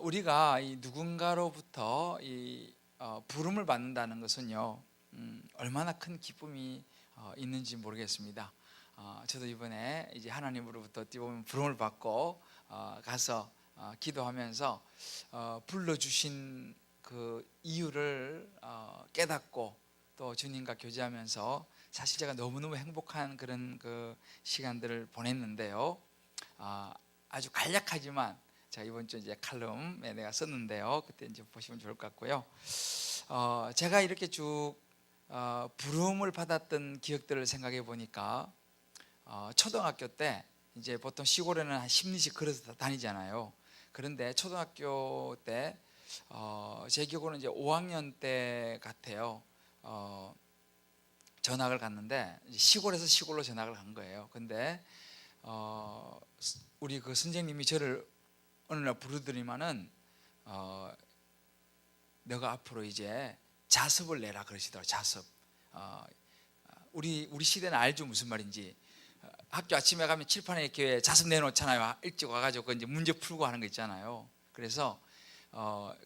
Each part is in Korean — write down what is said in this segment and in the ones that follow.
우리가 이 누군가로부터 부름을 받는다는 것은요, 얼마나 큰 기쁨이 있는지 모르겠습니다. 저도 이번에 이제 하나님으로부터 어떻게 보면 부름을 받고 가서 기도하면서 불러주신 그 이유를 깨닫고 또 주님과 교제하면서 사실 제가 너무너무 행복한 그런 그 시간들을 보냈는데요. 아주 간략하지만 제가 이번 주 이제 칼럼에 내가 썼는데요. 그때 이제 보시면 좋을 것 같고요. 제가 이렇게 쭉 부름을 받았던 기억들을 생각해 보니까 초등학교 때 이제 보통 시골에는 한 10리씩 걸어서 다니잖아요. 그런데 초등학교 때 제 기억으로는 이제 5학년 때 같아요. 전학을 갔는데 시골에서 시골로 전학을 간 거예요. 근데 우리 그 선생님이 저를 어느 날 부르더니만은 너가 앞으로 이제 자습을 내라 그러시더라고요. 자습. 우리 시대는 알죠, 무슨 말인지. 학교 아침에 가면 칠판에 이렇게 자습 내놓잖아요. 일찍 와가지고 이제 문제 풀고 하는 거 있잖아요. 그래서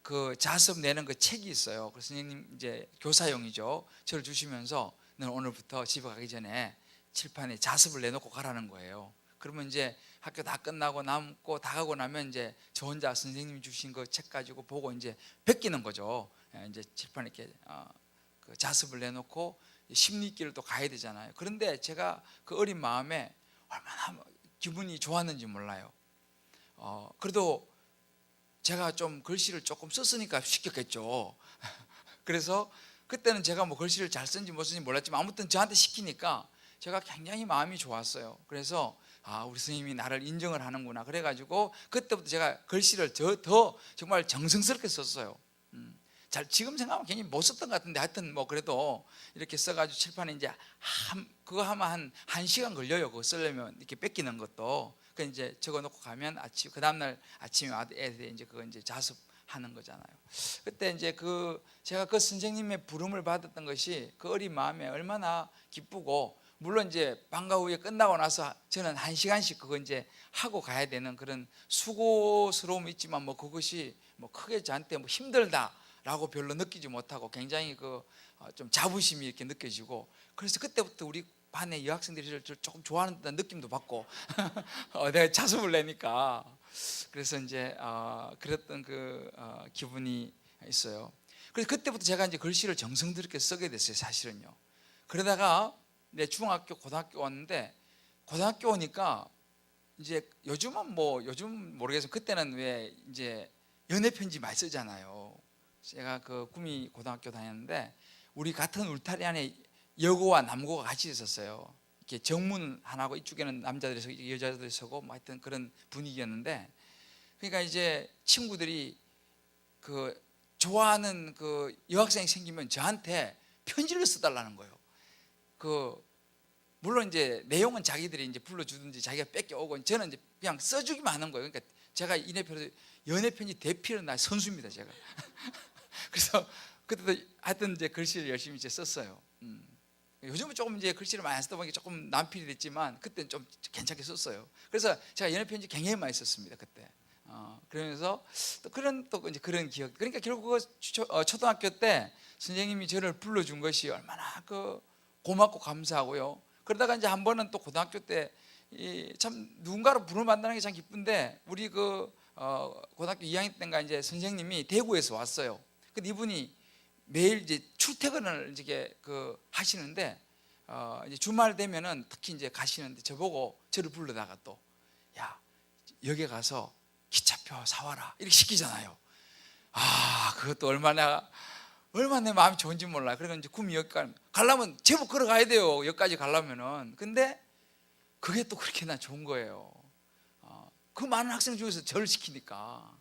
그 자습 내는 그 책이 있어요. 그래서 선생님 이제 교사용이죠. 저를 주시면서 너는 오늘부터 집에 가기 전에 칠판에 자습을 내놓고 가라는 거예요. 그러면 이제 학교 다 끝나고 남고 다 가고 나면 이제 저 혼자 선생님이 주신 그 책 가지고 보고 이제 베끼는 거죠. 이제 칠판에 이렇게 그 자습을 내놓고 심리길을 또 가야 되잖아요. 그런데 제가 그 어린 마음에 얼마나 기분이 좋았는지 몰라요. 그래도 제가 좀 글씨를 조금 썼으니까 시켰겠죠. 그래서 그때는 제가 뭐 글씨를 잘 쓴지 못 쓴지 몰랐지만 아무튼 저한테 시키니까 제가 굉장히 마음이 좋았어요. 그래서 우리 선생님이 나를 인정을 하는구나. 그래가지고 그때부터 제가 글씨를 더 정말 정성스럽게 썼어요. 지금 생각하면 괜히 못 썼던 것 같은데 하여튼 뭐 그래도 이렇게 써가지고 칠판에 이제 그거 하면 한 시간 걸려요. 그거 쓰려면 이렇게 뺏기는 것도. 그 이제 적어놓고 가면 그 다음날 아침에 애들이 이제 그거 이제 자습하는 거잖아요. 그때 이제 제가 그 선생님의 부름을 받았던 것이 그 어린 마음에 얼마나 기쁘고, 물론 이제 방과 후에 끝나고 나서 저는 한 시간씩 그거 이제 하고 가야 되는 그런 수고스러움이 있지만 뭐 그것이 뭐 크게 저한테 뭐 힘들다라고 별로 느끼지 못하고 굉장히 좀 자부심이 이렇게 느껴지고, 그래서 그때부터 우리 반의 여학생들이 저를 조금 좋아하는 느낌도 받고 내가 자습을 내니까. 그래서 이제 그랬던 기분이 있어요. 그래서 그때부터 제가 이제 글씨를 정성스럽게 쓰게 됐어요, 사실은요. 그러다가 내 중학교 고등학교 왔는데, 고등학교 오니까 이제 요즘 모르겠어요. 그때는 왜 이제 연애 편지 많이 쓰잖아요. 제가 그 구미 고등학교 다녔는데 우리 같은 울타리 안에 여고와 남고가 같이 있었어요. 이렇게 정문 하나고 이쪽에는 남자들이 서고 여자들이 서고 뭐 하여튼 그런 분위기였는데, 그러니까 이제 친구들이 좋아하는 여학생이 생기면 저한테 편지를 써달라는 거예요. 물론 이제 내용은 자기들이 이제 불러주든지 자기가 뺏겨오고, 저는 이제 그냥 써주기만 하는 거예요. 그러니까 제가 연애 편지 대필은 나 선수입니다, 제가. 그래서 그때도 하여튼 이제 글씨를 열심히 이제 썼어요. 요즘은 조금 이제 글씨를 많이 안 쓰다 보니까 조금 난필이 됐지만 그때는 좀 괜찮게 썼어요. 그래서 제가 연애 편지 굉장히 많이 썼습니다, 그때. 그러면서 또 이제 그런 기억. 그러니까 결국 초등학교 때 선생님이 저를 불러준 것이 얼마나 고맙고 감사하고요. 그러다가 이제 한 번은 또 고등학교 때 참 누군가로 부름을 받는 게 참 기쁜데, 우리 고등학교 2학년 때인가 이제 선생님이 대구에서 왔어요. 근데 이분이 매일 이제 출퇴근을 이제 하시는데 이제 주말 되면은 특히 이제 가시는데 저보고 저를 불러다가 또 야, 여기 가서 기차표 사와라 이렇게 시키잖아요. 그것도 얼마나 내 마음이 좋은지 몰라요. 그래서 이제 구미역까지 가려면 제법 걸어가야 돼요, 여기까지 가려면은. 근데 그게 또 그렇게 나 좋은 거예요. 그 많은 학생 중에서 저를 시키니까.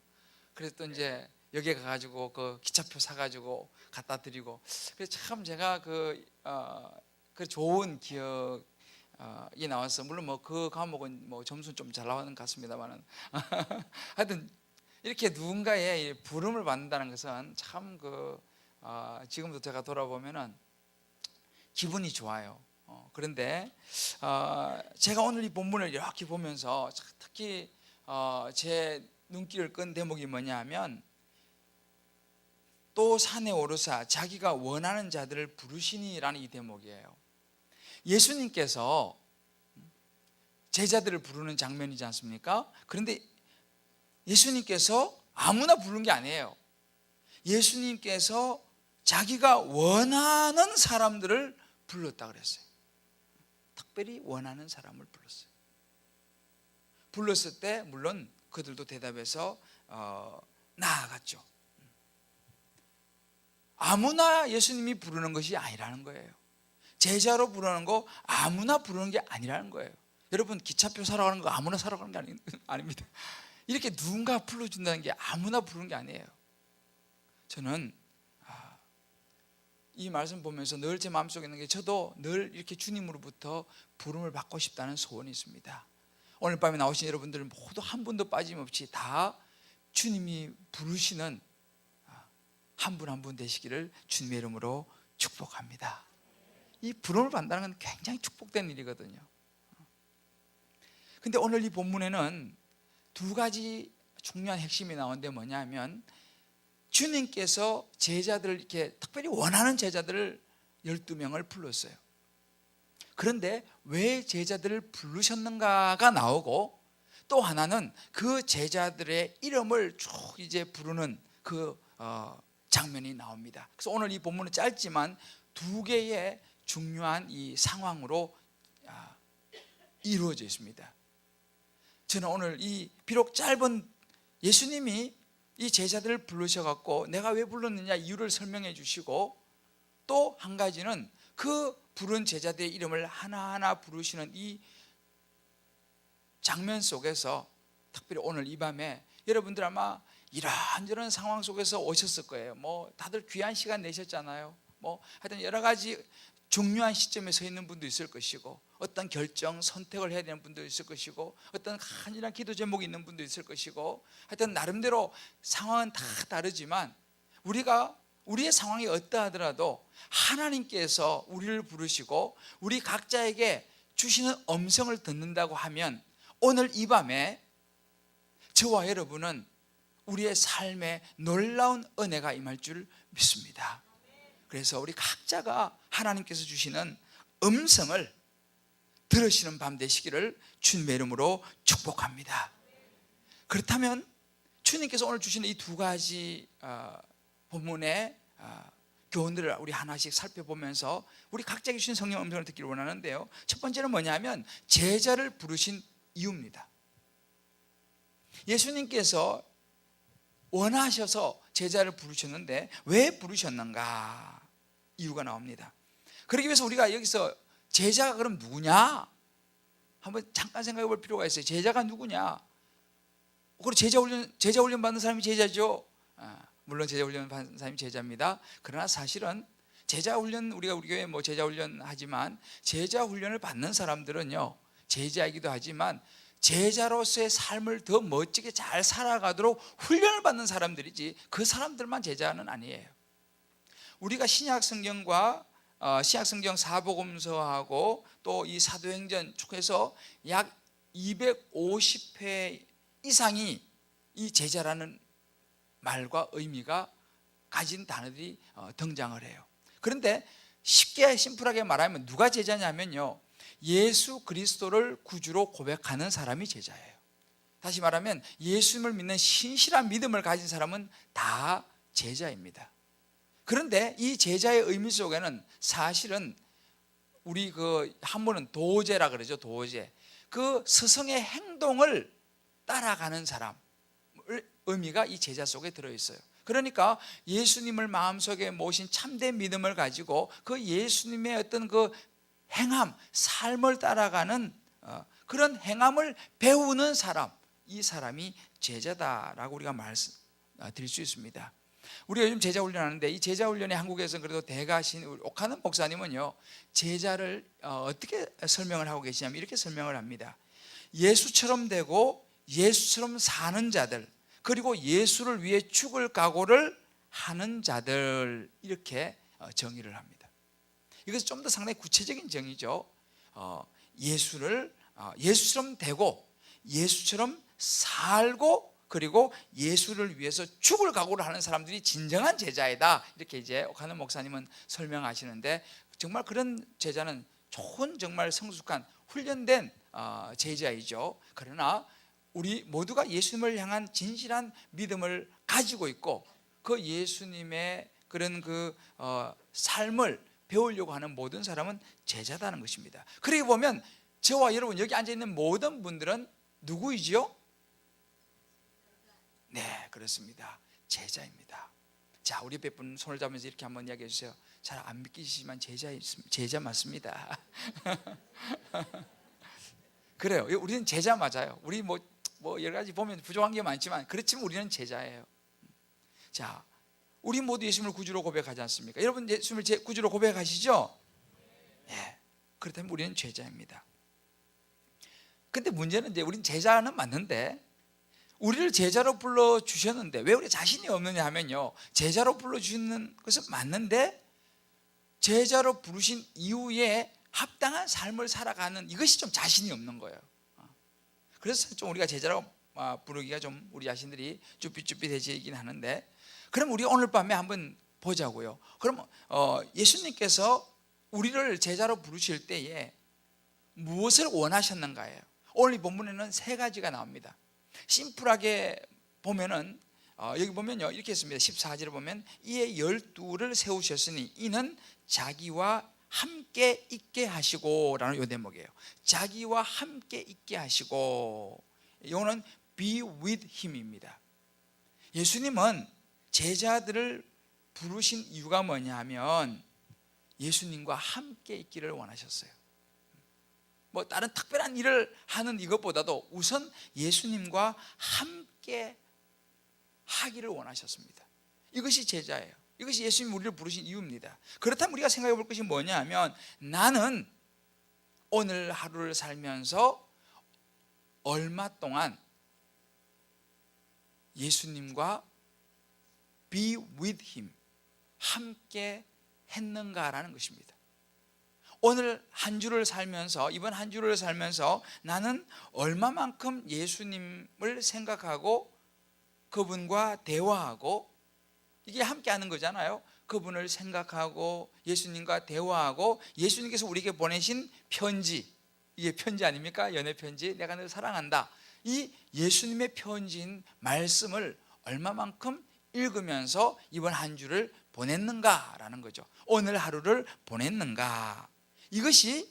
그래서 또 이제 여기에 가가지고 그 기차표 사가지고 갖다 드리고. 그래서 참 제가 그 좋은 기억이 나왔어. 물론 뭐 그 과목은 뭐 점수는 좀 잘 나오는 것 같습니다만은 하여튼 이렇게 누군가의 부름을 받는다는 것은 참 지금도 제가 돌아보면은 기분이 좋아요. 그런데 제가 오늘 이 본문을 이렇게 보면서 특히 제 눈길을 끈 대목이 뭐냐 하면 또 산에 오르사 자기가 원하는 자들을 부르시니라는 이 대목이에요. 예수님께서 제자들을 부르는 장면이지 않습니까? 그런데 예수님께서 아무나 부른 게 아니에요. 예수님께서 자기가 원하는 사람들을 불렀다 그랬어요. 특별히 원하는 사람을 불렀어요. 불렀을 때 물론 그들도 대답해서 나아갔죠. 아무나 예수님이 부르는 것이 아니라는 거예요. 제자로 부르는 거 아무나 부르는 게 아니라는 거예요. 여러분 기차표 사러 가는 거 아무나 사러 가는 게 아닙니다. 이렇게 누군가 불러준다는 게 아무나 부르는 게 아니에요. 저는 이 말씀 보면서 늘 제 마음속에 있는 게 저도 늘 이렇게 주님으로부터 부름을 받고 싶다는 소원이 있습니다. 오늘 밤에 나오신 여러분들 모두 한 분도 빠짐없이 다 주님이 부르시는 한 분 한 분 되시기를 주님의 이름으로 축복합니다. 이 부름을 받는다는 건 굉장히 축복된 일이거든요. 근데 오늘 이 본문에는 두 가지 중요한 핵심이 나오는데 뭐냐면 주님께서 제자들을 이렇게 특별히 원하는 제자들을 12명을 불렀어요. 그런데 왜 제자들을 부르셨는가가 나오고 또 하나는 그 제자들의 이름을 쭉 이제 부르는 그 장면이 나옵니다. 그래서 오늘 이 본문은 짧지만 두 개의 중요한 이 상황으로 이루어져 있습니다. 저는 오늘 이 비록 짧은 예수님이 이 제자들을 부르셔갖고 내가 왜 불렀느냐 이유를 설명해 주시고 또 한 가지는 그 부른 제자들의 이름을 하나하나 부르시는 이 장면 속에서 특별히 오늘 이 밤에 여러분들 아마 이런저런 상황 속에서 오셨을 거예요. 뭐 다들 귀한 시간 내셨잖아요. 뭐 하여튼 여러 가지 중요한 시점에 서 있는 분도 있을 것이고 어떤 결정, 선택을 해야 되는 분도 있을 것이고 어떤 간절한 기도 제목이 있는 분도 있을 것이고 하여튼 나름대로 상황은 다 다르지만 우리가 우리의 상황이 어떠하더라도 하나님께서 우리를 부르시고 우리 각자에게 주시는 음성을 듣는다고 하면 오늘 이 밤에 저와 여러분은 우리의 삶에 놀라운 은혜가 임할 줄 믿습니다. 그래서 우리 각자가 하나님께서 주시는 음성을 들으시는 밤 되시기를 주님의 이름으로 축복합니다. 그렇다면 주님께서 오늘 주시는 이 두 가지 본문의 교훈들을 우리 하나씩 살펴보면서 우리 각자에게 주신 성령 음성을 듣기를 원하는데요. 첫 번째는 뭐냐면 제자를 부르신 이유입니다. 예수님께서 원하셔서 제자를 부르셨는데 왜 부르셨는가? 이유가 나옵니다. 그러기 위해서 우리가 여기서 제자가 그럼 누구냐? 한번 잠깐 생각해 볼 필요가 있어요. 제자가 누구냐? 그리고 제자 훈련 받는 사람이 제자죠. 물론 제자 훈련 받는 사람이 제자입니다. 그러나 사실은 제자 훈련 우리가 우리 교회 뭐 제자 훈련 하지만 제자 훈련을 받는 사람들은요 제자이기도 하지만 제자로서의 삶을 더 멋지게 잘 살아가도록 훈련을 받는 사람들이지 그 사람들만 제자는 아니에요. 우리가 신약성경과 신약성경 사복음서하고 또 이 사도행전 쭉 해서 약 250회 이상이 이 제자라는 말과 의미가 가진 단어들이 등장을 해요. 그런데 쉽게 심플하게 말하면 누가 제자냐면요 예수 그리스도를 구주로 고백하는 사람이 제자예요. 다시 말하면 예수님을 믿는 신실한 믿음을 가진 사람은 다 제자입니다. 그런데 이 제자의 의미 속에는 사실은 우리 그 한문은 도제라 그러죠. 도제. 그 스승의 행동을 따라가는 사람 의미가 이 제자 속에 들어있어요. 그러니까 예수님을 마음속에 모신 참된 믿음을 가지고 그 예수님의 어떤 그 행함, 삶을 따라가는 그런 행함을 배우는 사람, 이 사람이 제자다라고 우리가 말씀드릴 수 있습니다. 우리가 요즘 제자 훈련하는데 이 제자 훈련에 한국에서는 그래도 대가신 옥하는 목사님은요 제자를 어떻게 설명을 하고 계시냐면 이렇게 설명을 합니다. 예수처럼 되고 예수처럼 사는 자들 그리고 예수를 위해 죽을 각오를 하는 자들 이렇게 정의를 합니다. 이것은 좀 더 상당히 구체적인 정의죠. 예수처럼 되고 예수처럼 살고 그리고 예수를 위해서 죽을 각오를 하는 사람들이 진정한 제자이다, 이렇게 이제 오카노 목사님은 설명하시는데, 정말 그런 제자는 좋은, 정말 성숙한 훈련된 제자이죠. 그러나 우리 모두가 예수님을 향한 진실한 믿음을 가지고 있고 그 예수님의 그런 삶을 배우려고 하는 모든 사람은 제자다는 것입니다. 그러게 보면 저와 여러분 여기 앉아있는 모든 분들은 누구이지요? 네, 그렇습니다. 제자입니다. 자, 우리 옆에 분 손을 잡으면서 이렇게 한번 이야기해 주세요. 잘 안 믿기시지만 제자 맞습니다. 그래요. 우리는 제자 맞아요. 우리 뭐 여러 가지 보면 부족한 게 많지만 그렇지만 우리는 제자예요. 자, 우리 모두 예수님을 구주로 고백하지 않습니까? 여러분 예수님을 구주로 고백하시죠? 네. 그렇다면 우리는 제자입니다. 근데 문제는 이제 우리는 제자는 맞는데 우리를 제자로 불러주셨는데 왜 우리 자신이 없느냐 하면요, 제자로 불러주시는 것은 맞는데 제자로 부르신 이후에 합당한 삶을 살아가는 이것이 좀 자신이 없는 거예요. 그래서 좀 우리가 제자라고 부르기가 좀 우리 자신들이 쭈삣쭈삣해지긴 하는데, 그럼 우리 오늘 밤에 한번 보자고요. 그럼 예수님께서 우리를 제자로 부르실 때에 무엇을 원하셨는가예요. 오늘 이 본문에는 세 가지가 나옵니다. 심플하게 보면은 여기 보면요 이렇게 했습니다. 14절을 보면 이에 12를 세우셨으니 이는 자기와 함께 있게 하시고 라는 요 대목이에요. 자기와 함께 있게 하시고, 이거는 be with him입니다. 예수님은 제자들을 부르신 이유가 뭐냐 하면 예수님과 함께 있기를 원하셨어요. 뭐 다른 특별한 일을 하는 이것보다도 우선 예수님과 함께 하기를 원하셨습니다. 이것이 제자예요. 이것이 예수님 우리를 부르신 이유입니다. 그렇다면 우리가 생각해 볼 것이 뭐냐 하면, 나는 오늘 하루를 살면서 얼마 동안 예수님과 be with him, 함께 했는가라는 것입니다. 오늘 한 주를 살면서, 이번 한 주를 살면서 나는 얼마만큼 예수님을 생각하고 그분과 대화하고, 이게 함께 하는 거잖아요. 그분을 생각하고 예수님과 대화하고 예수님께서 우리에게 보내신 편지, 이게 편지 아닙니까? 연애 편지, 내가 너를 사랑한다. 이 예수님의 편지인 말씀을 얼마만큼 읽으면서 이번 한 주를 보냈는가라는 거죠. 오늘 하루를 보냈는가. 이것이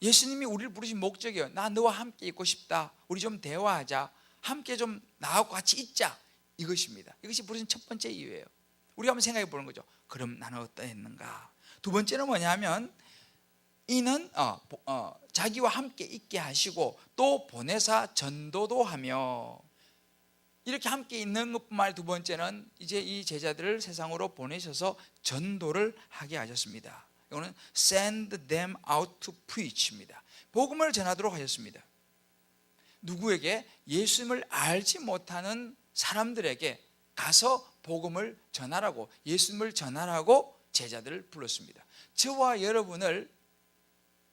예수님이 우리를 부르신 목적이에요. 나 너와 함께 있고 싶다. 우리 좀 대화하자. 함께 좀 나하고 같이 있자. 이것입니다. 이것이 부르신 첫 번째 이유예요. 우리가 한번 생각해 보는 거죠. 그럼 나는 어떠했는가. 두 번째는 뭐냐면 이는 자기와 함께 있게 하시고 또 보내사 전도도 하며, 이렇게 함께 있는 것뿐만 아니라 두 번째는 이제 이 제자들을 세상으로 보내셔서 전도를 하게 하셨습니다. 이거는 send them out to preach입니다. 복음을 전하도록 하셨습니다. 누구에게? 예수님을 알지 못하는 사람들에게 가서 복음을 전하라고, 예수님을 전하라고 제자들을 불렀습니다. 저와 여러분을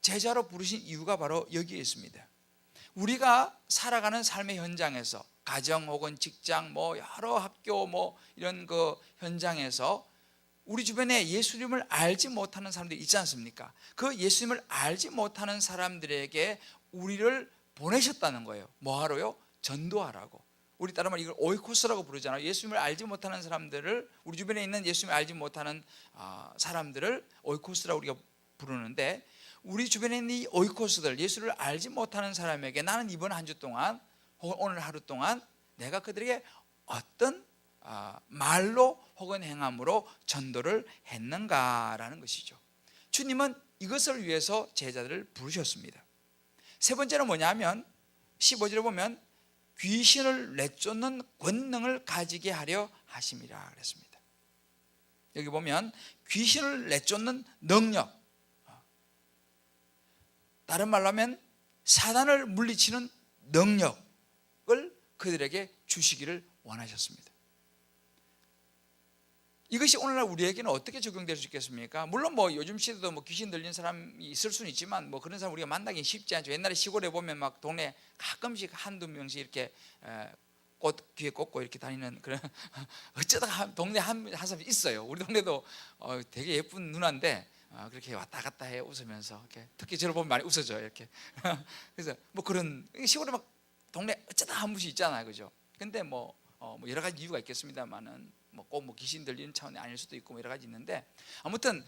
제자로 부르신 이유가 바로 여기에 있습니다. 우리가 살아가는 삶의 현장에서, 가정 혹은 직장, 여러 학교 이런 현장에서 우리 주변에 예수님을 알지 못하는 사람들이 있지 않습니까? 그 예수님을 알지 못하는 사람들에게 우리를 보내셨다는 거예요. 뭐하러요? 전도하라고. 우리 따르면 이걸 오이코스라고 부르잖아요. 예수님을 알지 못하는 사람들을, 우리 주변에 있는 예수님을 알지 못하는 사람들을 오이코스라고 우리가 부르는데, 우리 주변에 있는 이 오이코스들, 예수를 알지 못하는 사람에게 나는 이번 한 주 동안 혹은 오늘 하루 동안 내가 그들에게 어떤 말로 혹은 행함으로 전도를 했는가라는 것이죠. 주님은 이것을 위해서 제자들을 부르셨습니다. 세 번째는 뭐냐면 15절에 보면 귀신을 내쫓는 권능을 가지게 하려 하심이라 그랬습니다. 여기 보면 귀신을 내쫓는 능력, 다른 말로 하면 사단을 물리치는 능력을 그들에게 주시기를 원하셨습니다. 이것이 오늘날 우리에게는 어떻게 적용될 수 있겠습니까? 물론 뭐 요즘 시대도 뭐 귀신 들린 사람이 있을 수는 있지만 뭐 그런 사람 우리가 만나기 쉽지 않죠. 옛날에 시골에 보면 막 동네 가끔씩 한두 명씩 이렇게 꽃 귀에 꽂고 이렇게 다니는 그런 어쩌다가 동네 한 사람이 있어요. 우리 동네도 되게 예쁜 누나인데 그렇게 왔다 갔다 해 웃으면서 이렇게 특히 저를 보면 많이 웃어줘요 이렇게. 그래서 뭐 그런 시골에 막 동네 어쩌다 한 분씩 있잖아요, 그죠? 근데 뭐 여러 가지 이유가 있겠습니다만은 뭐 꼭 뭐 귀신 들리는 차원이 아닐 수도 있고 뭐 여러 가지 있는데 아무튼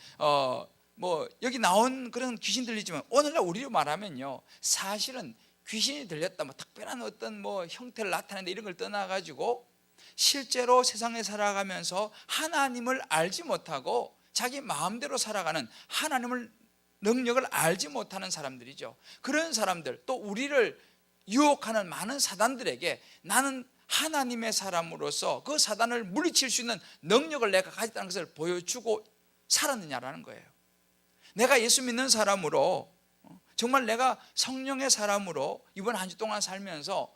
뭐 여기 나온 그런 귀신 들리지만 오늘날 우리로 말하면요, 사실은 귀신이 들렸다 뭐 특별한 어떤 뭐 형태를 나타낸다 이런 걸 떠나가지고 실제로 세상에 살아가면서 하나님을 알지 못하고 자기 마음대로 살아가는 하나님을 능력을 알지 못하는 사람들이죠. 그런 사람들, 또 우리를 유혹하는 많은 사단들에게 나는 하나님의 사람으로서 그 사단을 물리칠 수 있는 능력을 내가 가졌다는 것을 보여주고 살았느냐라는 거예요. 내가 예수 믿는 사람으로, 정말 내가 성령의 사람으로 이번 한 주 동안 살면서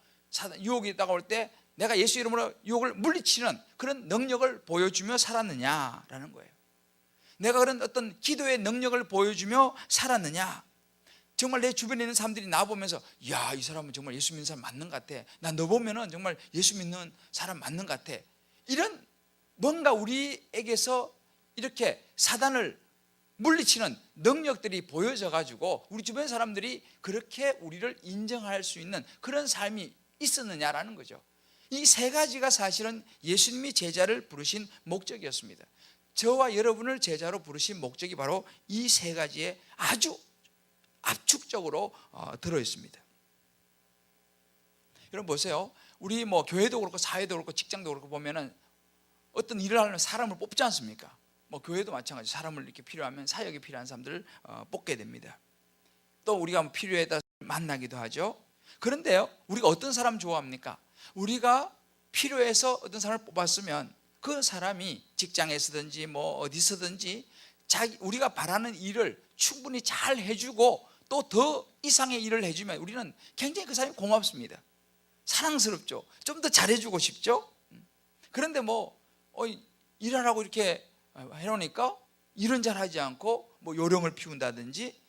유혹이 다가올 때 내가 예수 이름으로 유혹을 물리치는 그런 능력을 보여주며 살았느냐라는 거예요. 내가 그런 어떤 기도의 능력을 보여주며 살았느냐. 정말 내 주변에 있는 사람들이 나 보면서 야, 이 사람은 정말 예수 믿는 사람 맞는 것 같아. 나 너 보면은 정말 예수 믿는 사람 맞는 것 같아. 이런 뭔가 우리에게서 이렇게 사단을 물리치는 능력들이 보여져 가지고 우리 주변 사람들이 그렇게 우리를 인정할 수 있는 그런 삶이 있었느냐라는 거죠. 이 세 가지가 사실은 예수님이 제자를 부르신 목적이었습니다. 저와 여러분을 제자로 부르신 목적이 바로 이 세 가지에 아주 압축적으로 들어 있습니다. 여러분 보세요. 우리 뭐 교회도 그렇고 사회도 그렇고 직장도 그렇고 보면은 어떤 일을 하려면 사람을 뽑지 않습니까? 뭐 교회도 마찬가지. 사람을 이렇게 필요하면 사역이 필요한 사람들을 뽑게 됩니다. 또 우리가 뭐 필요에다 만나기도 하죠. 그런데요, 우리가 어떤 사람 좋아합니까? 우리가 필요해서 어떤 사람을 뽑았으면 그 사람이 직장에서든지 뭐 어디서든지 우리가 바라는 일을 충분히 잘 해주고 또 더 이상의 일을 해주면 우리는 굉장히 그 사람이 고맙습니다. 사랑스럽죠. 좀 더 잘해주고 싶죠. 그런데 뭐 일하라고 이렇게 해놓으니까 일은 잘하지 않고 뭐 요령을 피운다든지,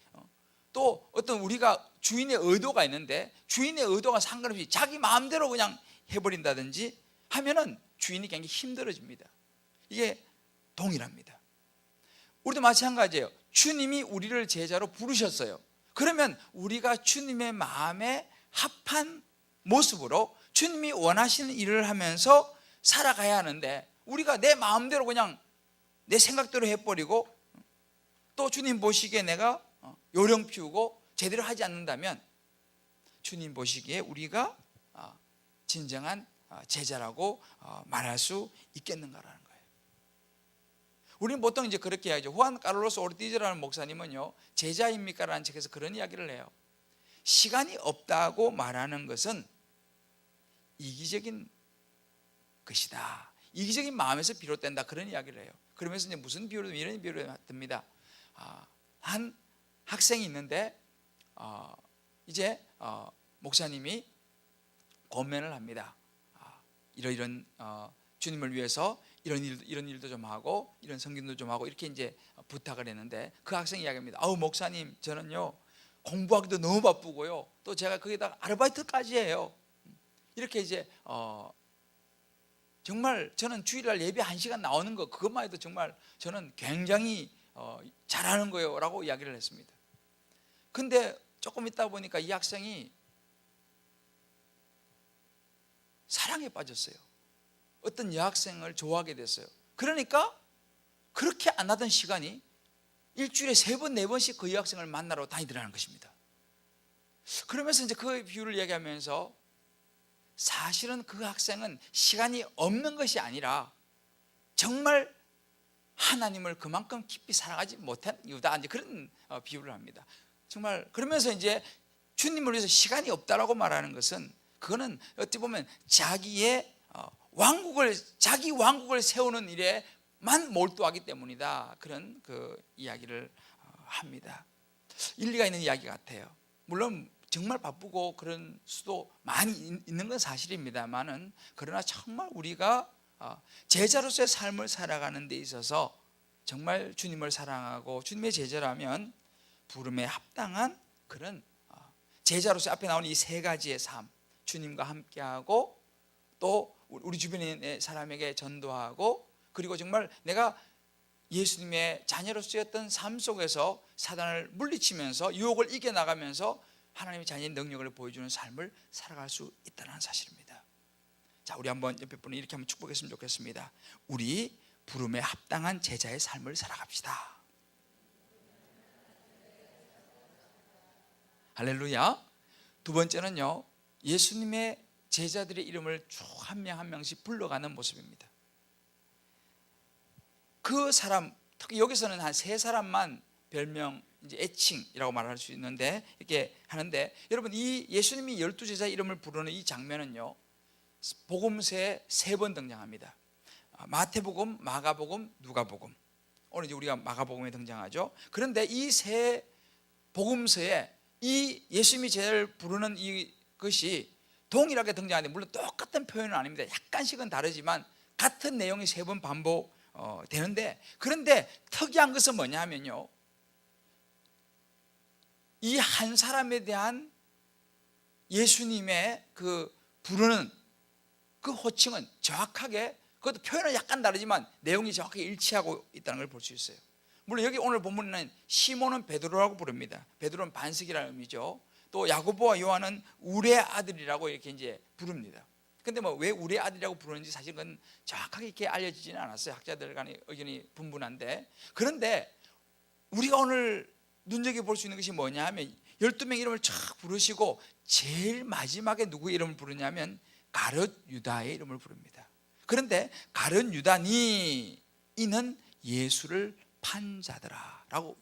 또 어떤 우리가 주인의 의도가 있는데 주인의 의도가 상관없이 자기 마음대로 그냥 해버린다든지 하면은 주인이 굉장히 힘들어집니다. 이게 동일합니다. 우리도 마찬가지예요. 주님이 우리를 제자로 부르셨어요. 그러면 우리가 주님의 마음에 합한 모습으로 주님이 원하시는 일을 하면서 살아가야 하는데, 우리가 내 마음대로 그냥 내 생각대로 해버리고 또 주님 보시기에 내가 요령 피우고 제대로 하지 않는다면 주님 보시기에 우리가 진정한 제자라고 말할 수 있겠는가라는 거예요. 우리는 보통 이제 그렇게 해야죠. 후안 카를로스 오르티즈라는 목사님은요, 제자입니까? 라는 책에서 그런 이야기를 해요. 시간이 없다고 말하는 것은 이기적인 것이다. 이기적인 마음에서 비롯된다. 그런 이야기를 해요. 그러면서 이제 무슨 비유를, 이런 비유를 듭니다. 한 학생이 있는데 이제 목사님이 권면을 합니다. 이런 주님을 위해서 이런 일도 좀 하고 이런 성경도 좀 하고 이렇게 이제 부탁을 했는데, 그 학생이 이야기합니다. 목사님, 저는요 공부하기도 너무 바쁘고요, 또 제가 거기다가 아르바이트까지 해요. 이렇게 이제 정말 저는 주일날 예배 1시간 나오는 거 그것만 해도 정말 저는 굉장히 잘하는 거예요 라고 이야기를 했습니다. 근데 조금 있다 보니까 이 학생이 사랑에 빠졌어요. 어떤 여학생을 좋아하게 됐어요. 그러니까 그렇게 안 하던 시간이 일주일에 3번, 4번씩 그 여학생을 만나러 다니더라는 것입니다. 그러면서 이제 그 비유를 얘기하면서 사실은 그 학생은 시간이 없는 것이 아니라 정말 하나님을 그만큼 깊이 사랑하지 못한 이유다. 이제 그런 비유를 합니다. 정말 그러면서 이제 주님을 위해서 시간이 없다라고 말하는 것은, 그거는 어찌 보면 자기의 자기 왕국을 세우는 일에만 몰두하기 때문이다. 그런 그 이야기를 합니다. 일리가 있는 이야기 같아요. 물론 정말 바쁘고 그런 수도 많이 있는 건 사실입니다만은, 그러나 정말 우리가 제자로서의 삶을 살아가는 데 있어서 정말 주님을 사랑하고 주님의 제자라면 부름에 합당한 그런 제자로서 앞에 나오는 이 세 가지의 삶, 주님과 함께하고 또 우리 주변의 사람에게 전도하고, 그리고 정말 내가 예수님의 자녀로서였던 삶 속에서 사단을 물리치면서 유혹을 이겨나가면서 하나님의 자녀의 능력을 보여주는 삶을 살아갈 수 있다는 사실입니다. 자, 우리 한번 옆에 분을 이렇게 한번 축복했으면 좋겠습니다. 우리 부름에 합당한 제자의 삶을 살아갑시다. 할렐루야. 두 번째는요, 예수님의 제자들의 이름을 쭉 한 명 한 명씩 불러가는 모습입니다. 그 사람, 특히 여기서는 한 세 사람만 별명, 이제 애칭이라고 말할 수 있는데 이렇게 하는데, 여러분 이 예수님이 12제자의 이름을 부르는 이 장면은요, 복음서에 3번 등장합니다. 마태복음, 마가복음, 누가복음. 오늘 이제 우리가 마가복음에 등장하죠. 그런데 이 세 복음서에 이 예수님이 제자를 부르는 이것이 동일하게 등장하는데, 물론 똑같은 표현은 아닙니다. 약간씩은 다르지만 같은 내용이 3번 반복 되는데, 그런데 특이한 것은 뭐냐 하면요, 이 한 사람에 대한 예수님의 그 부르는 그 호칭은 정확하게, 그것도 표현은 약간 다르지만 내용이 정확하게 일치하고 있다는 걸 볼 수 있어요. 물론 여기 오늘 본문은 시몬은 베드로라고 부릅니다. 베드로는 반석이라는 의미죠. 또 야고보와 요한은 우리의 아들이라고 이렇게 이제 부릅니다. 근데 뭐 왜 우리의 아들이라고 부르는지 사실 그건 정확하게 이렇게 알려지지는 않았어요. 학자들 간의 의견이 분분한데, 그런데 우리가 오늘 눈여겨볼 수 있는 것이 뭐냐 하면 12명 이름을 쫙 부르시고 제일 마지막에 누구의 이름을 부르냐면 가룟 유다의 이름을 부릅니다. 그런데 가룟 유다니 이는 예수를 판 자더라라고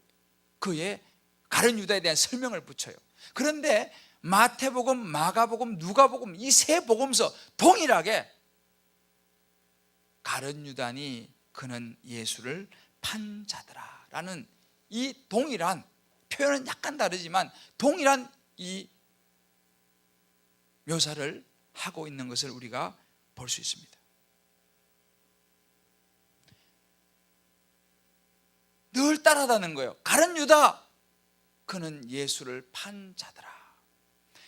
그의 가룟 유다에 대한 설명을 붙여요. 그런데 마태복음, 마가복음, 누가복음 이 세 복음서 동일하게 가룟 유다니 그는 예수를 판 자더라라는 이 동일한 표현은 약간 다르지만 동일한 이 묘사를 하고 있는 것을 우리가 볼 수 있습니다. 늘 따라다는 거예요. 가룟 유다 그는 예수를 판 자더라.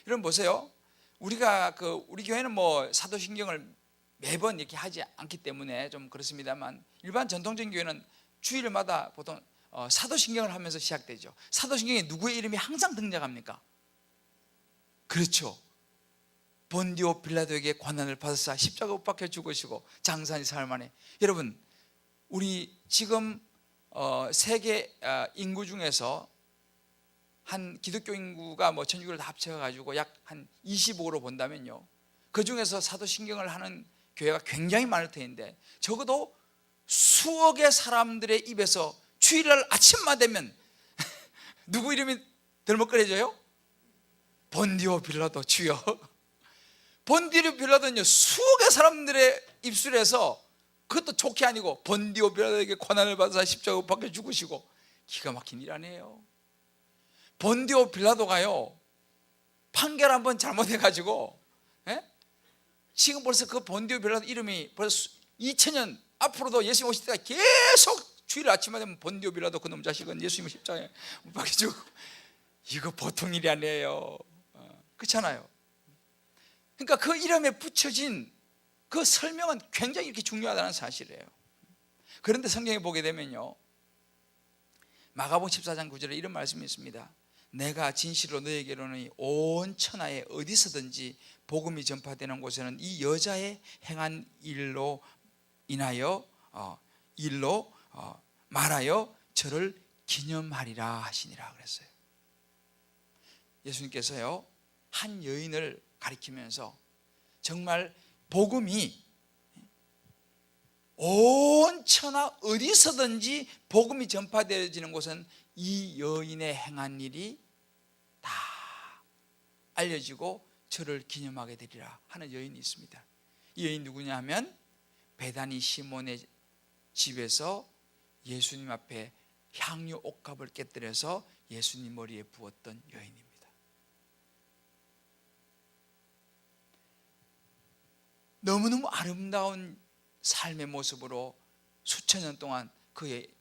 여러분 보세요. 우리가 우리 교회는 뭐 사도신경을 매번 이렇게 하지 않기 때문에 좀 그렇습니다만, 일반 전통적인 교회는 주일마다 보통 사도신경을 하면서 시작되죠. 사도신경에 누구의 이름이 항상 등장합니까? 그렇죠. 본디오 빌라도에게 고난을 받으사 십자가 못 박혀 죽으시고 장사한 사흘 만에. 여러분 우리 지금 세계 인구 중에서 한 기독교 인구가 뭐 전국을 다 합쳐가지고 약 한 25으로 본다면요, 그 중에서 사도신경을 하는 교회가 굉장히 많을 텐데 적어도 수억의 사람들의 입에서 주일날 아침만 되면 누구 이름이 들먹거려져요? 본디오 빌라도 주여. 본디오 빌라도는요 수억의 사람들의 입술에서, 그것도 좋게 아니고 본디오 빌라도에게 고난을 받아서 십자가 못 박혀 죽으시고. 기가 막힌 일 아니에요. 본디오 빌라도가요 판결 한번 잘못해가지고 지금 벌써 그 본디오 빌라도 이름이 벌써 2000년 앞으로도 예수님 오실 때가 계속 주일 아침마다 되면 본디오 빌라도 그놈 자식은 예수님 십자가에 못 박혀 죽고. 이거 보통 일이 아니에요. 그렇잖아요. 그러니까 그 이름에 붙여진 그 설명은 굉장히 이렇게 중요하다는 사실이에요. 그런데 성경에 보게 되면요, 마가복음 14장 9절에 이런 말씀이 있습니다. 내가 진실로 너에게 이르노니 온 천하에 어디서든지 복음이 전파되는 곳에는 이 여자의 행한 일로 인하여 말하여 저를 기념하리라 하시니라 그랬어요. 예수님께서요 한 여인을 가리키면서 정말 복음이 온 천하 어디서든지 복음이 전파되어지는 곳은 이 여인의 행한 일이 다 알려지고 저를 기념하게 되리라 하는 여인이 있습니다. 이 여인 누구냐 하면 베다니 시몬의 집에서 예수님 앞에 향유 옥합을 깨뜨려서 예수님 머리에 부었던 여인입니다. 너무너무 아름다운 삶의 모습으로 수천 년 동안 그의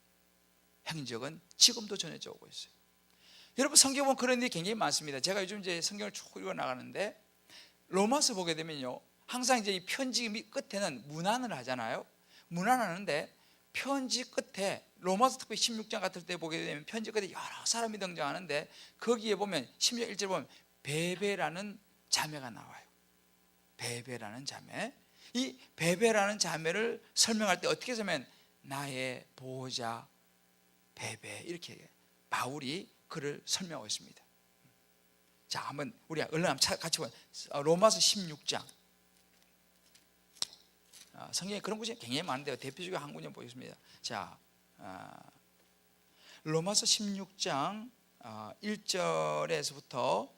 행적은 지금도 전해져 오고 있어요. 여러분, 성경 보면 그런 일이 굉장히 많습니다. 제가 요즘 이제 성경을 쭉 읽어 나가는데 로마서 보게 되면요, 항상 이제 이 편지 끝에는 문안을 하잖아요. 문안하는데 편지 끝에 로마서 특히 16장 같은 때 보게 되면 편지 끝에 여러 사람이 등장하는데 거기에 보면 16장 1절 보면 베베라는 자매가 나와요. 베베라는 자매. 이 베베라는 자매를 설명할 때 어떻게 하면 나의 보호자 베베, 이렇게 바울이 그를 설명하고 있습니다. 자, 한번 우리 얼른 같이 보면 로마서 16장. 성경에 그런 구절이 굉장히 많은데요, 대표적인 한 구절 보겠습니다. 자, 로마서 16장 1절에서부터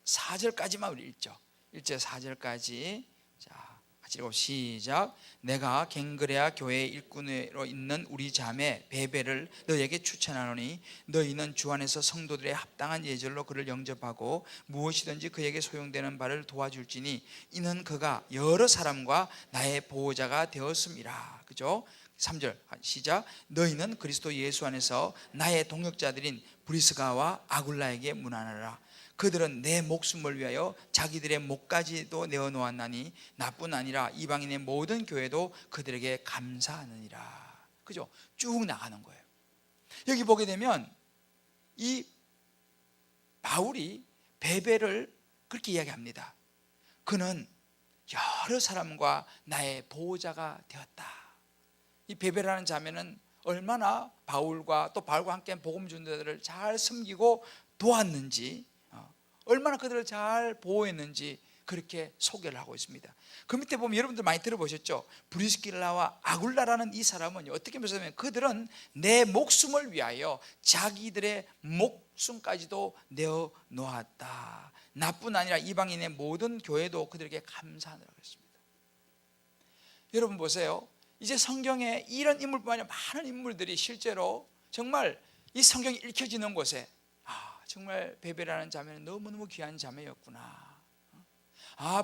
4절까지만 우리 읽죠. 1절 4절까지. 자, 같이 읽어 시작. 내가 갱그레아 교회의 일꾼으로 있는 우리 자매 베베를 너에게 추천하노니 너희는 주 안에서 성도들의 합당한 예절로 그를 영접하고 무엇이든지 그에게 소용되는 바를 도와줄지니 이는 그가 여러 사람과 나의 보호자가 되었음이라. 그죠? 3절 시작. 너희는 그리스도 예수 안에서 나의 동역자들인 브리스가와 아굴라에게 문안하라. 그들은 내 목숨을 위하여 자기들의 목까지도 내어놓았나니 나뿐 아니라 이방인의 모든 교회도 그들에게 감사하느니라. 그죠? 쭉 나가는 거예요. 여기 보게 되면 이 바울이 베베를 그렇게 이야기합니다. 그는 여러 사람과 나의 보호자가 되었다. 이 베베라는 자매는 얼마나 바울과 또 바울과 함께 복음 전도자들을 잘 섬기고 도왔는지, 얼마나 그들을 잘 보호했는지 그렇게 소개를 하고 있습니다. 그 밑에 보면 여러분들 많이 들어보셨죠? 브리스길라와 아굴라라는 이 사람은 어떻게 보면 그들은 내 목숨을 위하여 자기들의 목숨까지도 내어놓았다. 나뿐 아니라 이방인의 모든 교회도 그들에게 감사하느라고 했습니다. 여러분 보세요. 이제 성경에 이런 인물뿐만 아니라 많은 인물들이 실제로 정말 이 성경이 읽혀지는 곳에 정말 베베라는 자매는 너무너무 귀한 자매였구나.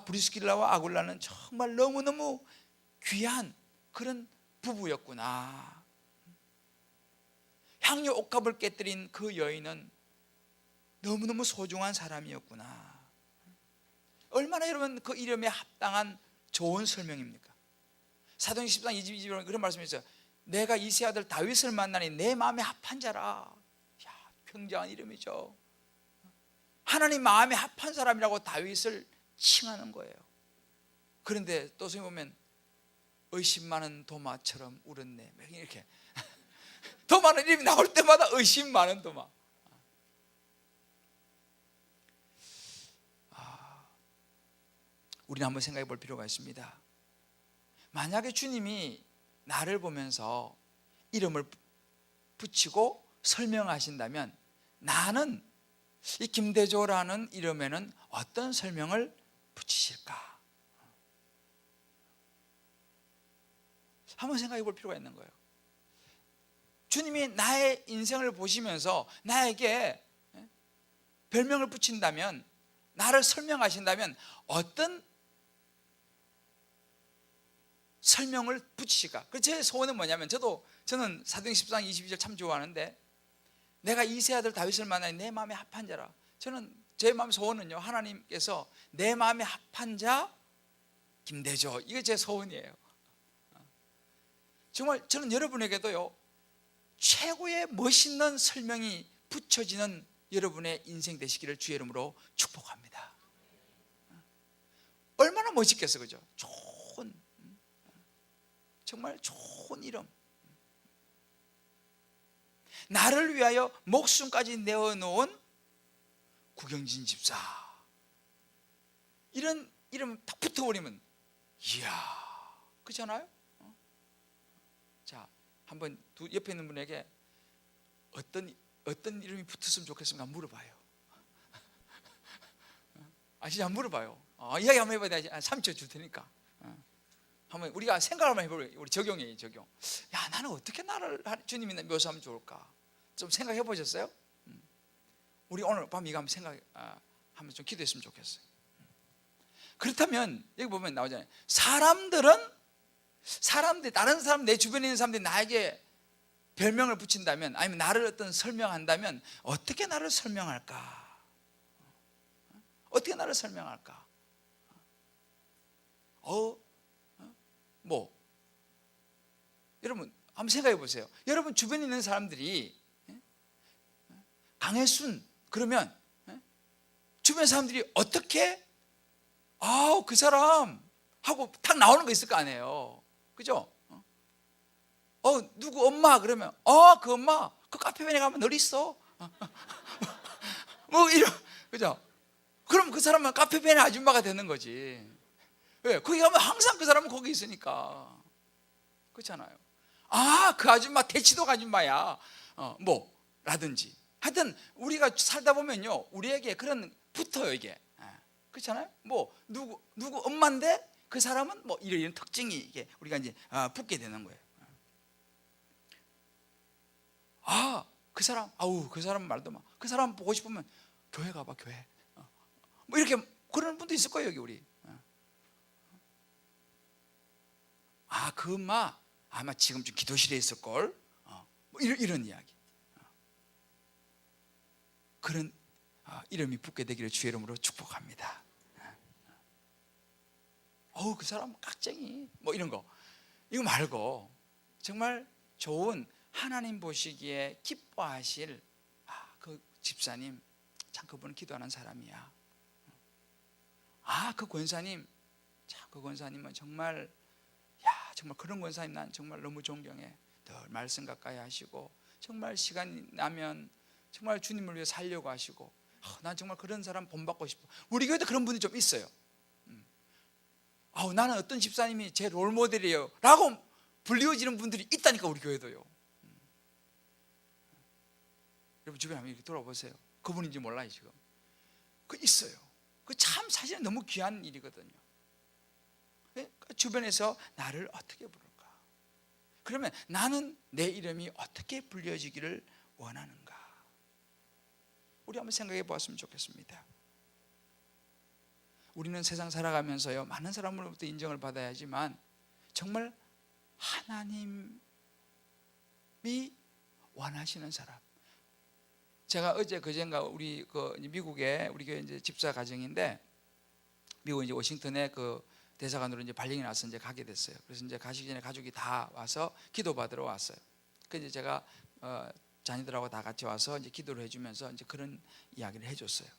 브리스길라와 아굴라는 정말 너무너무 귀한 그런 부부였구나. 향유 옥합을 깨뜨린 그 여인은 너무너무 소중한 사람이었구나. 얼마나 여러분 그 이름에 합당한 좋은 설명입니까? 사도행전 10장 22절에 그런 말씀이 있어요. 내가 이세 아들 다윗을 만나니 내 마음에 합한 자라. 굉장한 이름이죠. 하나님 마음에 합한 사람이라고 다윗을 칭하는 거예요. 그런데 또 성경 보면 의심 많은 도마처럼 울었네, 이렇게 도마는 이름이 나올 때마다 의심 많은 도마. 우리는 한번 생각해 볼 필요가 있습니다. 만약에 주님이 나를 보면서 이름을 붙이고 설명하신다면 나는 이 김대조라는 이름에는 어떤 설명을 붙이실까? 한번 생각해 볼 필요가 있는 거예요. 주님이 나의 인생을 보시면서 나에게 별명을 붙인다면, 나를 설명하신다면 어떤 설명을 붙이실까? 제 소원은 뭐냐면, 저는 사도행전 10장 22절 참 좋아하는데, 내가 이세 아들 다윗을 만나니 내 마음에 합한 자라. 저는 제 마음 소원은요, 하나님께서 내 마음에 합한 자 김대조, 이게 제 소원이에요. 정말 저는 여러분에게도요, 최고의 멋있는 설명이 붙여지는 여러분의 인생 되시기를 주의 이름으로 축복합니다. 얼마나 멋있겠어, 그죠? 정말 좋은 이름. 나를 위하여 목숨까지 내어놓은 구경진 집사, 이런 이름 딱 붙어버리면 이야, 그렇잖아요? 자, 한번 옆에 있는 분에게 어떤 이름이 붙었으면 좋겠습니까? 물어봐요. 진짜 한번 물어봐요. 이야기 한번 해봐야 돼. 3초 줄 테니까. 한번 우리가 생각을 한번 해보래요. 우리 적용이에요, 적용. 야, 나는 어떻게 나를 주님이 묘사하면 좋을까? 좀 생각해 보셨어요? 우리 오늘 밤 이거 한번 한번 좀 기도했으면 좋겠어요. 그렇다면 여기 보면 나오잖아요. 사람들은 사람들이, 다른 사람, 내 주변에 있는 사람들이 나에게 별명을 붙인다면, 아니면 나를 어떤 설명한다면 어떻게 나를 설명할까? 어떻게 나를 설명할까? 뭐 여러분 한번 생각해 보세요. 여러분 주변에 있는 사람들이 강혜순 그러면 주변 사람들이 어떻게 그 사람 하고 탁 나오는 거 있을 거 아니에요. 그죠? 누구 엄마 그러면 그 엄마 그 카페에 가면 늘 있어. 뭐 이런, 그죠? 그럼 그 사람은 카페베네 아줌마가 되는 거지. 왜? 거기 가면 항상 그 사람은 거기 있으니까. 그렇잖아요. 그 아줌마 대치동 아줌마야. 라든지. 하여튼 우리가 살다 보면요, 우리에게 그런 붙어요 이게. 그렇잖아요. 누구 엄마인데 그 사람은 이런 특징이 이게 우리가 이제 붙게 되는 거예요. 그 사람, 그 사람 말도 마. 그 사람 보고 싶으면 교회 가봐, 교회. 이렇게 그런 분도 있을 거예요, 여기 우리. 그 엄마 아마 지금쯤 기도실에 있을걸. 이런 이야기. 그런 이름이 붙게 되기를 주의 이름으로 축복합니다. 그 사람 깍쟁이 이런 거, 이거 말고 정말 좋은, 하나님 보시기에 기뻐하실 그 집사님, 참 그분은 기도하는 사람이야. 그 권사님, 참 그 권사님은 정말 정말 그런 권사님 난 정말 너무 존경해. 늘 말씀 가까이 하시고 정말 시간 나면 정말 주님을 위해 살려고 하시고, 난 정말 그런 사람 본받고 싶어. 우리 교회도 그런 분이 좀 있어요. 나는 어떤 집사님이 제 롤모델이에요 라고 불리워지는 분들이 있다니까, 우리 교회도요. 여러분 주변에 한번 이렇게 돌아보세요. 그분인지 몰라요 지금. 그 있어요. 그 참 사실은 너무 귀한 일이거든요. 주변에서 나를 어떻게 부를까? 그러면 나는 내 이름이 어떻게 불려지기를 원하는가? 우리 한번 생각해 보았으면 좋겠습니다. 우리는 세상 살아가면서요, 많은 사람으로부터 인정을 받아야 하지만 정말 하나님이 원하시는 사람. 제가 어제 그젠가 우리 미국에 우리 교회 이제 집사 가정인데, 미국 이제 워싱턴에 그 대사관으로 이제 발령이 나서 이제 가게 됐어요. 그래서 이제 가시기 전에 가족이 다 와서 기도 받으러 왔어요. 그래서 이제 제가 자녀들하고 다 같이 와서 이제 기도를 해주면서 이제 그런 이야기를 해줬어요.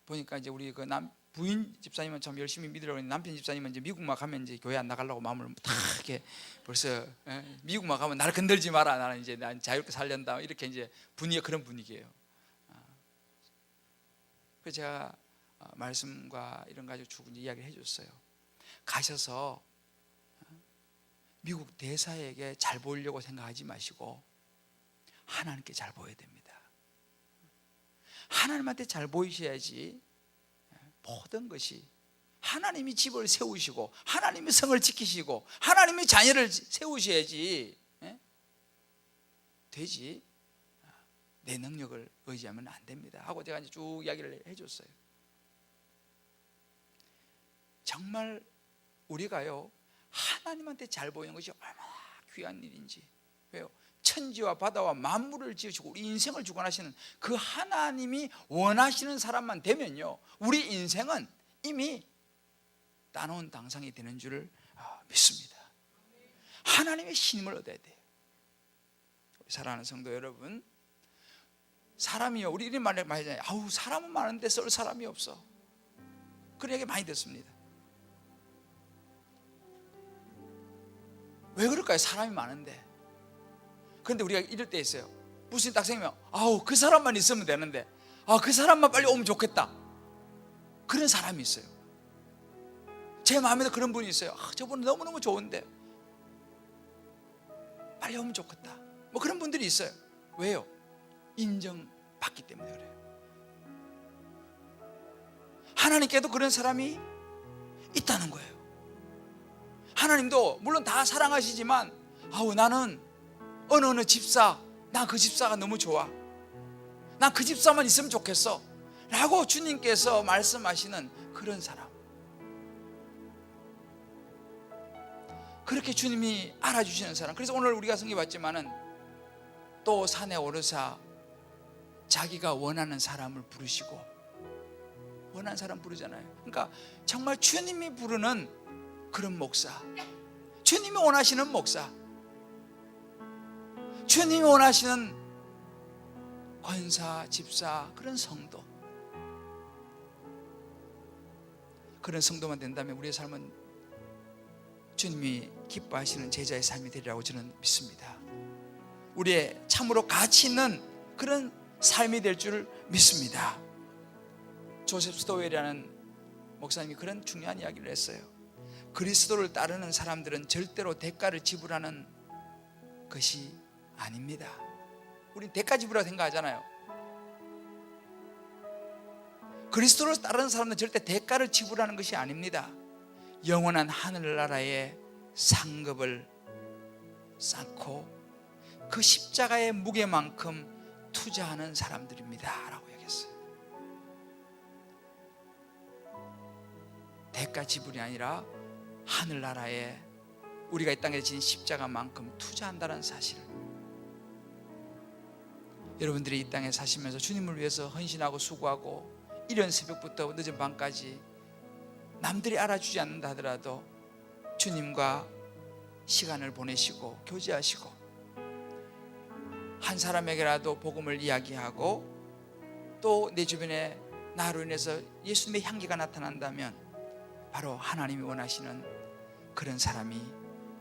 보니까 이제 우리 그 부인 집사님은 참 열심히 믿으려고 했는데, 남편 집사님은 이제 미국만 가면 이제 교회 안 나가려고 마음을 다 이렇게 벌써 미국만 가면 나를 건들지 마라, 나는 이제 난 자유롭게 살련다, 이렇게 이제 분위기가 그런 분위기예요. 그래서 제가 말씀과 이런 가지고 쭉 이야기를 해줬어요. 가셔서 미국 대사에게 잘 보이려고 생각하지 마시고 하나님께 잘 보여야 됩니다. 하나님한테 잘 보이셔야지 모든 것이, 하나님이 집을 세우시고 하나님이 성을 지키시고 하나님이 자녀를 세우셔야지 되지, 내 능력을 의지하면 안 됩니다 하고 제가 이제 쭉 이야기를 해줬어요. 정말 우리가요, 하나님한테 잘 보이는 것이 얼마나 귀한 일인지. 왜요? 천지와 바다와 만물을 지으시고 우리 인생을 주관하시는 그 하나님이 원하시는 사람만 되면요, 우리 인생은 이미 따놓은 당상이 되는 줄을 믿습니다. 하나님의 힘을 얻어야 돼요. 우리 사랑하는 성도 여러분, 사람이요, 우리 이런 말을 많이 하잖아요. 사람은 많은데 쏠 사람이 없어. 그런 얘기 많이 듣습니다. 왜 그럴까요? 사람이 많은데. 그런데 우리가 이럴 때 있어요. 무슨 딱 생기면 그 사람만 있으면 되는데, 그 사람만 빨리 오면 좋겠다, 그런 사람이 있어요. 제 마음에도 그런 분이 있어요. 저분은 너무너무 좋은데 빨리 오면 좋겠다, 그런 분들이 있어요. 왜요? 인정받기 때문에 그래요. 하나님께도 그런 사람이 있다는 거예요. 하나님도 물론 다 사랑하시지만 나는 어느 집사, 난 그 집사가 너무 좋아, 난 그 집사만 있으면 좋겠어 라고 주님께서 말씀하시는 그런 사람. 그렇게 주님이 알아주시는 사람. 그래서 오늘 우리가 성경 봤지만은 또 산에 오르사 자기가 원하는 사람을 부르시고, 원하는 사람 부르잖아요. 그러니까 정말 주님이 부르는 그런 목사, 주님이 원하시는 목사, 주님이 원하시는 권사, 집사, 그런 성도, 그런 성도만 된다면 우리의 삶은 주님이 기뻐하시는 제자의 삶이 되리라고 저는 믿습니다. 우리의 참으로 가치 있는 그런 삶이 될 줄 믿습니다. 조셉 스토웰이라는 목사님이 그런 중요한 이야기를 했어요. 그리스도를 따르는 사람들은 절대로 대가를 지불하는 것이 아닙니다. 우린 대가 지불하고 생각하잖아요. 그리스도를 따르는 사람들은 절대 대가를 지불하는 것이 아닙니다. 영원한 하늘나라의 상급을 쌓고 그 십자가의 무게만큼 투자하는 사람들입니다 라고 얘기했어요. 대가 지불이 아니라 하늘나라에 우리가 이 땅에 진 십자가만큼 투자한다는 사실을, 여러분들이 이 땅에 사시면서 주님을 위해서 헌신하고 수고하고 이른 새벽부터 늦은 밤까지 남들이 알아주지 않는다 하더라도 주님과 시간을 보내시고 교제하시고 한 사람에게라도 복음을 이야기하고 또 내 주변에 나로 인해서 예수님의 향기가 나타난다면 바로 하나님이 원하시는 그런 사람이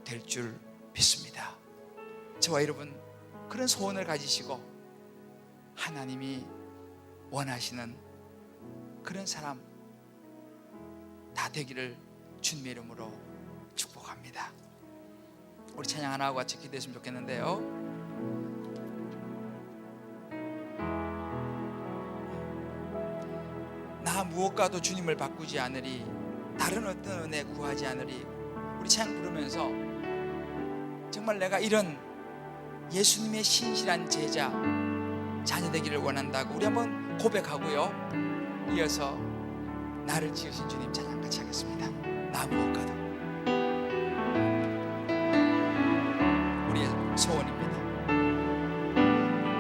될 줄 믿습니다. 저와 여러분 그런 소원을 가지시고 하나님이 원하시는 그런 사람 다 되기를 주님의 이름으로 축복합니다. 우리 찬양 하나 하고 같이 기도했으면 좋겠는데요. 나 무엇과도 주님을 바꾸지 않으리, 다른 어떤 은혜 구하지 않으리. 우리 찬양 부르면서 정말 내가 이런 예수님의 신실한 제자 자녀 되기를 원한다고 우리 한번 고백하고요, 이어서 나를 지으신 주님 찬양 같이 하겠습니다. 나 무엇과도, 우리의 소원입니다.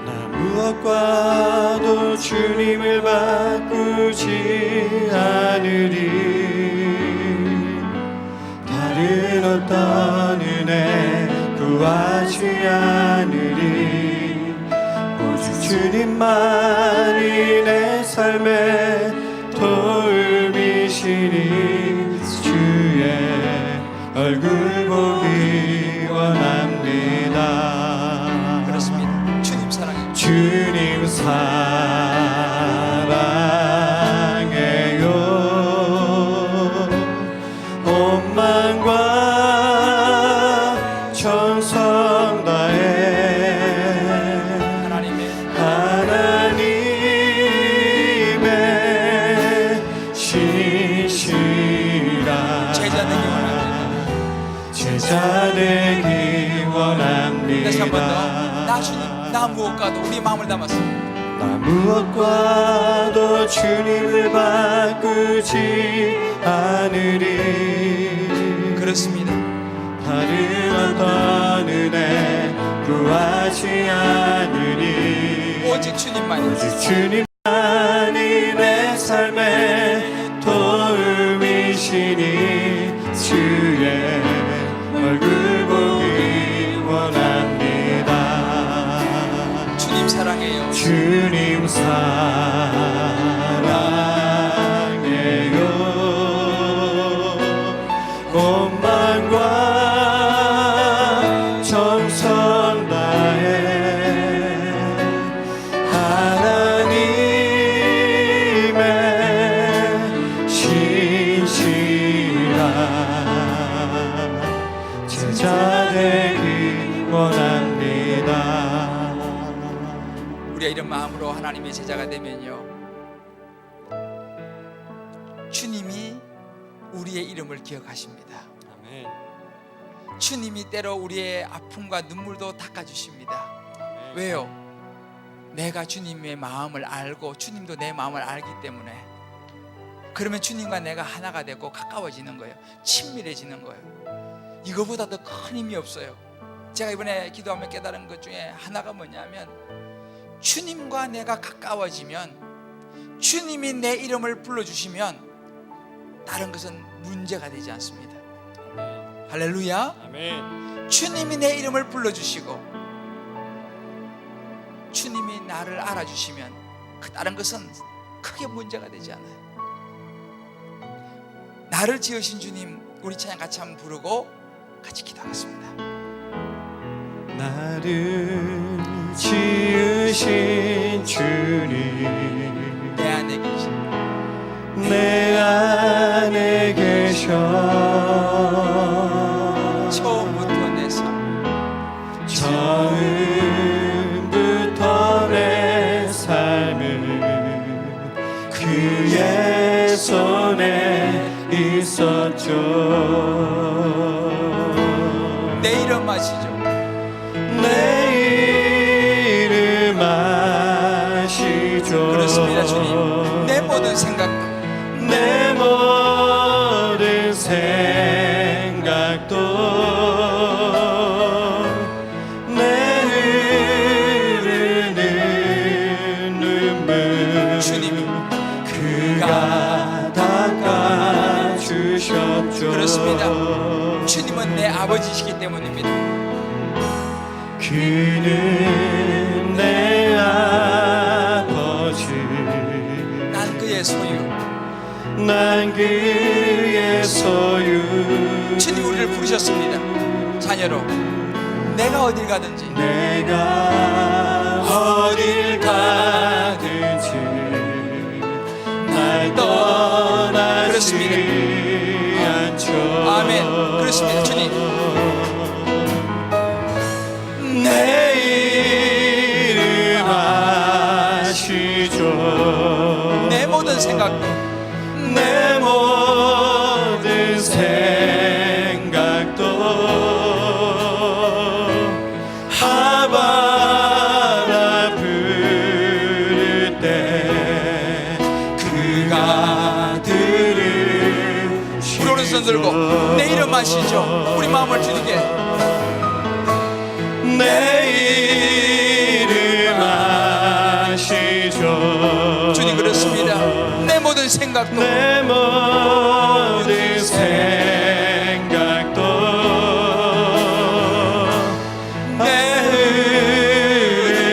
나 무엇과도 주님을 바꾸지 않으리, 다른 어떤 은혜 구하지 않으리. 오직 주님만이 내 삶의 도움이시니 주의 얼굴 보기 원합니다. 그렇습니다. 주님 사랑해. 주님 사랑해요. 온 마음과 정성 다해 하나님의 신실한 제자 되기 원합니다. 다시 한 번 더. 나 주님, 나 무엇과도 우리 마음을 담았습니다. 나 무엇과도 주님을 바꾸지 않으리. 그렇습니다. 다른 어떤 은혜 구하지 않으리. 오직 주님만이, 오직 주님만이 내 삶의 도움이시니 주의 얼굴 보기 원합니다. 주님 사랑해요. 주님 사랑해요. 온 마음과 정성 다해 하나님의 신실한 제자 되기 원합니다. 우리가 이런 마음으로 하나님의 제자가 되면요, 주님이 우리의 이름을 기억하십니다. 아멘. 주님이 때로 우리의 아픔과 눈물도 닦아주십니다. 왜요? 내가 주님의 마음을 알고 주님도 내 마음을 알기 때문에 그러면 주님과 내가 하나가 되고 가까워지는 거예요. 친밀해지는 거예요. 이거보다 더 큰 힘이 없어요. 제가 이번에 기도하며 깨달은 것 중에 하나가 뭐냐면, 주님과 내가 가까워지면, 주님이 내 이름을 불러주시면 다른 것은 문제가 되지 않습니다. 할렐루야. 아멘. 주님이 내 이름을 불러주시고 주님이 나를 알아주시면 그 다른 것은 크게 문제가 되지 않아요. 나를 지으신 주님, 우리 찬양 같이 한번 부르고 같이 기도하겠습니다. 나를 지으신 주님, 내 안에 계신 내 안에 계셔. 처음부터 내 삶, 처음부터 내 삶은 그의 손에 있었죠. 내 이름 아시죠? 내 이름 아시죠. 그렇습니다. 주님, 내 모든 생각도, 내 모든 생각도, 내 흐르는 눈물 주님이 그가 닦아주셨죠. 그렇습니다. 주님은 내 아버지시기 때문입니다. 그는 내 아버지, 난 그의 소유. 난 그의 소유. 주님 우리를 부르셨습니다. 자녀로 내가 어딜 가든지, 내가 어딜 가든지 날 떠나지 않죠. 아멘. 그렇습니다. 주님, 내 이름 아시죠. 내 모든 생각도, 내 모든 생각도 하바라 부를 때 그가 들으시죠. 우리 오른손 들고 내 이름 아시죠? 우리 마음을 주님께, 내 이름 아시죠. 주님 그렇습니다. 내 모든 생각도, 내 모든 생각도 내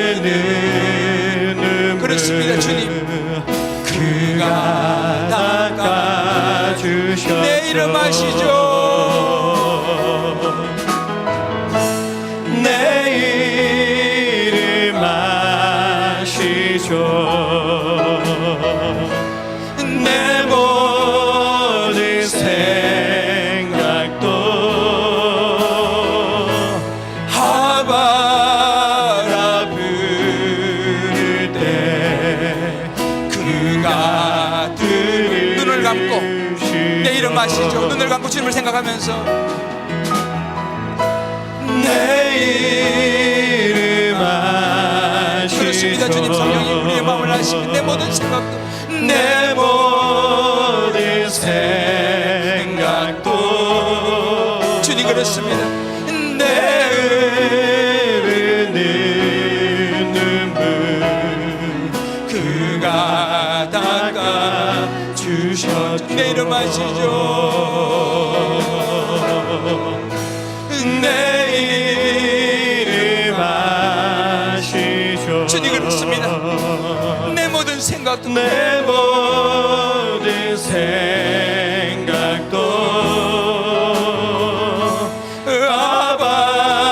흐르는 눈물 그렇습니다. 주님, 그가 닦아주셨죠. 내 이름 아시죠? 내 이름 아시죠. 내 모든 생각도 하바라 부를 때 그가 들으시죠. 눈을 감고 내 이름 아시죠? 눈을 감고 주님을 생각하면서 내 이름 아시죠. 그렇습니다. 주님, 성령이 우리의 마음을 아시고 내 모든 생각도, 내 모든 생각도 주님 그렇습니다. 내 흐르는 눈물 그가 닦아주셨죠. 내 이름 아시죠? 내 이름 아시죠. 주님 그렇습니다. 내 모든 생각도, 내 모든 생각도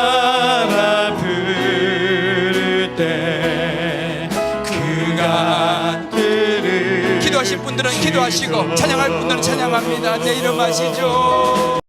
아바라 부를 때 그가 들으시죠. 기도하실 분들은 기도하시고 찬양할 분들은 찬양합니다. 내 이름 아시죠?